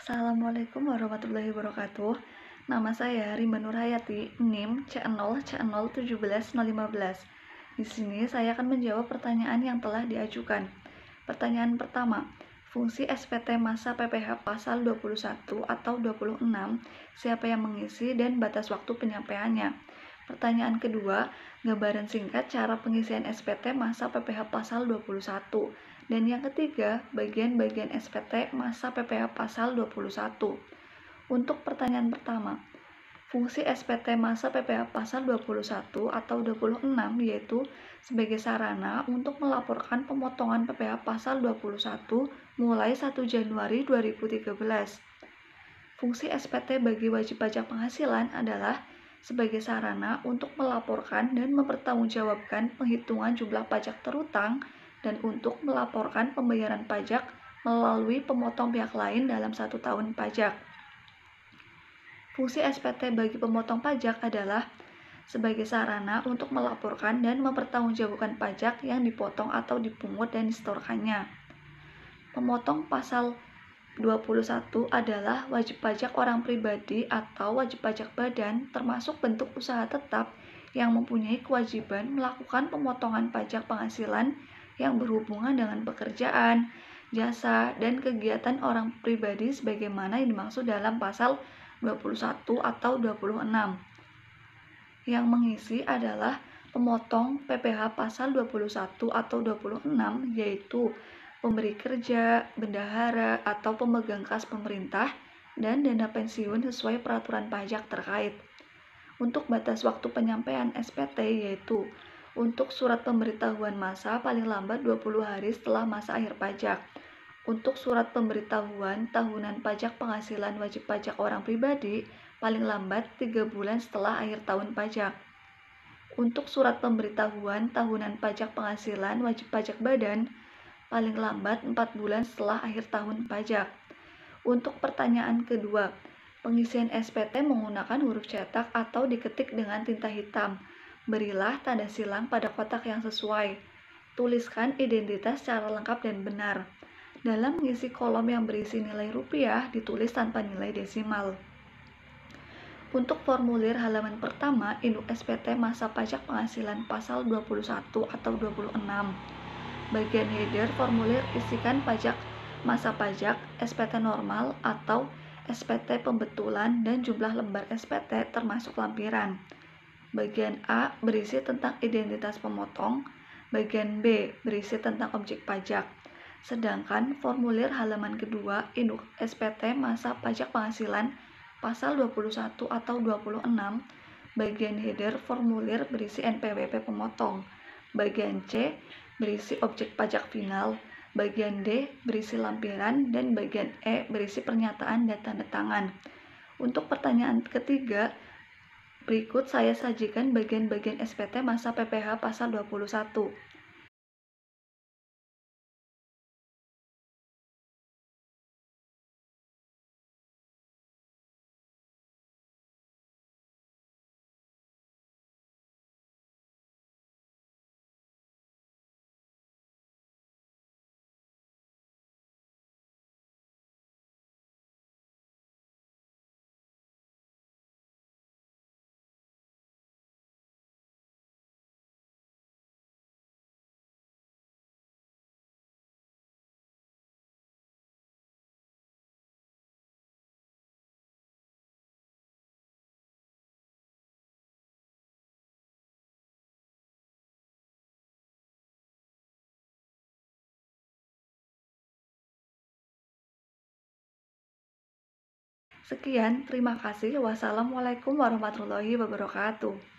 Assalamualaikum warahmatullahi wabarakatuh. Nama saya Rimba Nurhayati, NIM C0C01715. Di sini saya akan menjawab pertanyaan yang telah diajukan. Pertanyaan pertama, fungsi SPT masa PPH pasal 21 atau 26, siapa yang mengisi dan batas waktu penyampaiannya. Pertanyaan kedua, gambaran singkat cara pengisian SPT masa PPH pasal 21. Dan yang ketiga, bagian-bagian SPT masa PPH pasal 21. Untuk pertanyaan pertama, fungsi SPT masa PPH pasal 21 atau 26 yaitu sebagai sarana untuk melaporkan pemotongan PPH pasal 21 mulai 1 Januari 2013. Fungsi SPT bagi wajib pajak penghasilan adalah sebagai sarana untuk melaporkan dan mempertanggungjawabkan penghitungan jumlah pajak terutang dan untuk melaporkan pembayaran pajak melalui pemotong pihak lain dalam 1 tahun pajak. Fungsi SPT bagi pemotong pajak adalah sebagai sarana untuk melaporkan dan mempertanggungjawabkan pajak yang dipotong atau dipungut dan disetorkannya. Pemotong pasal 21 adalah wajib pajak orang pribadi atau wajib pajak badan termasuk bentuk usaha tetap yang mempunyai kewajiban melakukan pemotongan pajak penghasilan yang berhubungan dengan pekerjaan, jasa, dan kegiatan orang pribadi sebagaimana yang dimaksud dalam pasal 21 atau 26. Yang mengisi adalah pemotong PPH pasal 21 atau 26 yaitu pemberi kerja, bendahara, atau pemegang kas pemerintah, dan dana pensiun sesuai peraturan pajak terkait. Untuk batas waktu penyampaian SPT yaitu untuk surat pemberitahuan masa paling lambat 20 hari setelah masa akhir pajak. Untuk surat pemberitahuan tahunan pajak penghasilan wajib pajak orang pribadi paling lambat 3 bulan setelah akhir tahun pajak. Untuk surat pemberitahuan tahunan pajak penghasilan wajib pajak badan paling lambat 4 bulan setelah akhir tahun pajak. Untuk pertanyaan kedua, pengisian SPT menggunakan huruf cetak atau diketik dengan tinta hitam. Berilah tanda silang pada kotak yang sesuai. Tuliskan identitas secara lengkap dan benar. Dalam mengisi kolom yang berisi nilai rupiah, ditulis tanpa nilai desimal. Untuk formulir halaman pertama, induk SPT masa pajak penghasilan pasal 21 atau 26. Bagian header formulir isikan pajak masa pajak, SPT normal atau SPT pembetulan dan jumlah lembar SPT termasuk lampiran. Bagian A berisi tentang identitas pemotong, bagian B berisi tentang objek pajak. Sedangkan formulir halaman kedua induk SPT masa pajak penghasilan pasal 21 atau 26, bagian header formulir berisi NPWP pemotong. Bagian C berisi objek pajak final, bagian D berisi lampiran, dan bagian E berisi pernyataan dan tanda tangan. Untuk pertanyaan ketiga, berikut saya sajikan bagian-bagian SPT masa PPH pasal 21. Sekian, terima kasih. Wassalamualaikum warahmatullahi wabarakatuh.